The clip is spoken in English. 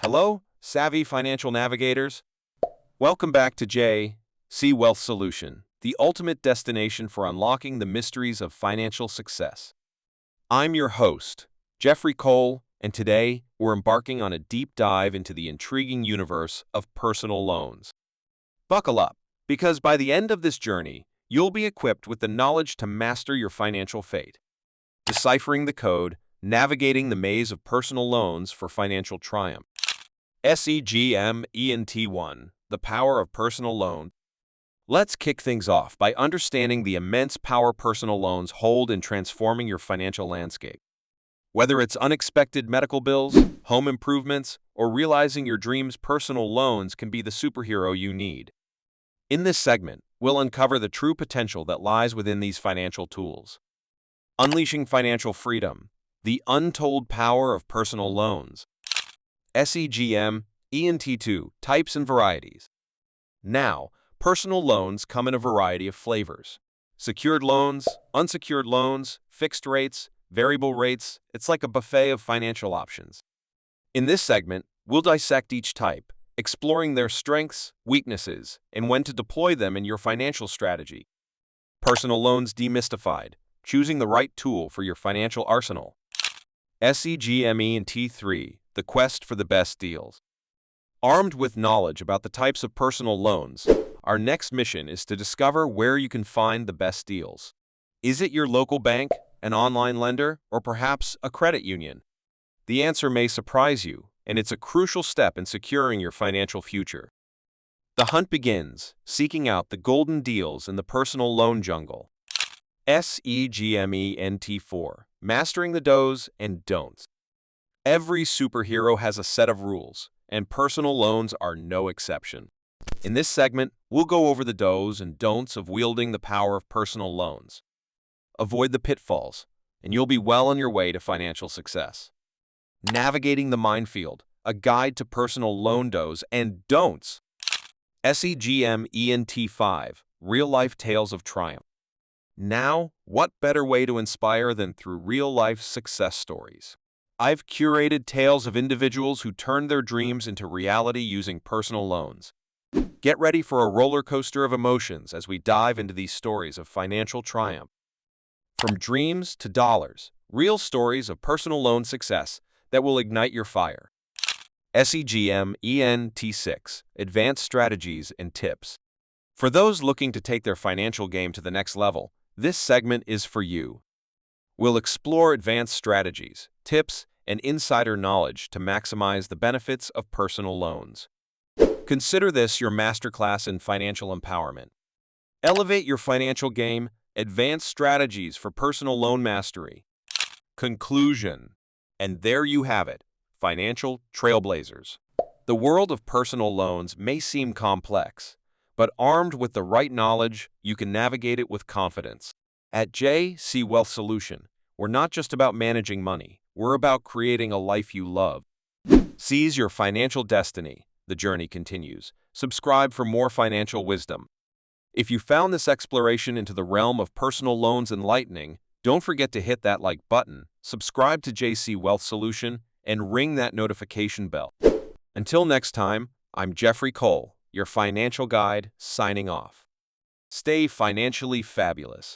Hello, savvy financial navigators. Welcome back to JC-WEALTHSOLUTION, the ultimate destination for unlocking the mysteries of financial success. I'm your host, Jeffrey Cole, and today we're embarking on a deep dive into the intriguing universe of personal loans. Buckle up, because by the end of this journey, you'll be equipped with the knowledge to master your financial fate. Deciphering the code, navigating the maze of personal loans for financial triumph. SEGMENT1, the power of personal loan. Let's kick things off by understanding the immense power personal loans hold in transforming your financial landscape. Whether it's unexpected medical bills, home improvements, or realizing your dreams, personal loans can be the superhero you need. In this segment, we'll uncover the true potential that lies within these financial tools. Unleashing financial freedom, the untold power of personal loans. SEGMENT2, types and varieties. Now, personal loans come in a variety of flavors. Secured loans, unsecured loans, fixed rates, variable rates, it's like a buffet of financial options. In this segment, we'll dissect each type, exploring their strengths, weaknesses, and when to deploy them in your financial strategy. Personal loans demystified, choosing the right tool for your financial arsenal. SEGMENT3, the quest for the best deals. Armed with knowledge about the types of personal loans, our next mission is to discover where you can find the best deals. Is it your local bank, an online lender, or perhaps a credit union? The answer may surprise you, and it's a crucial step in securing your financial future. The hunt begins, seeking out the golden deals in the personal loan jungle. SEGMENT4, mastering the do's and don'ts. Every superhero has a set of rules, and personal loans are no exception. In this segment, we'll go over the do's and don'ts of wielding the power of personal loans. Avoid the pitfalls, and you'll be well on your way to financial success. Navigating the minefield, a guide to personal loan do's and don'ts. SEGMENT5, real-life tales of triumph. Now, what better way to inspire than through real-life success stories? I've curated tales of individuals who turned their dreams into reality using personal loans. Get ready for a roller coaster of emotions as we dive into these stories of financial triumph. From dreams to dollars, real stories of personal loan success that will ignite your fire. SEGMENT6, advanced strategies and tips. For those looking to take their financial game to the next level, this segment is for you. We'll explore advanced strategies, tips, and insider knowledge to maximize the benefits of personal loans. Consider this your masterclass in financial empowerment. Elevate your financial game, advanced strategies for personal loan mastery. Conclusion. And there you have it, financial trailblazers. The world of personal loans may seem complex, but armed with the right knowledge, you can navigate it with confidence. At JC Wealth Solution, we're not just about managing money, we're about creating a life you love. Seize your financial destiny. The journey continues. Subscribe for more financial wisdom. If you found this exploration into the realm of personal loans enlightening, don't forget to hit that like button, subscribe to JC Wealth Solution, and ring that notification bell. Until next time, I'm Jeffrey Cole, your financial guide, signing off. Stay financially fabulous.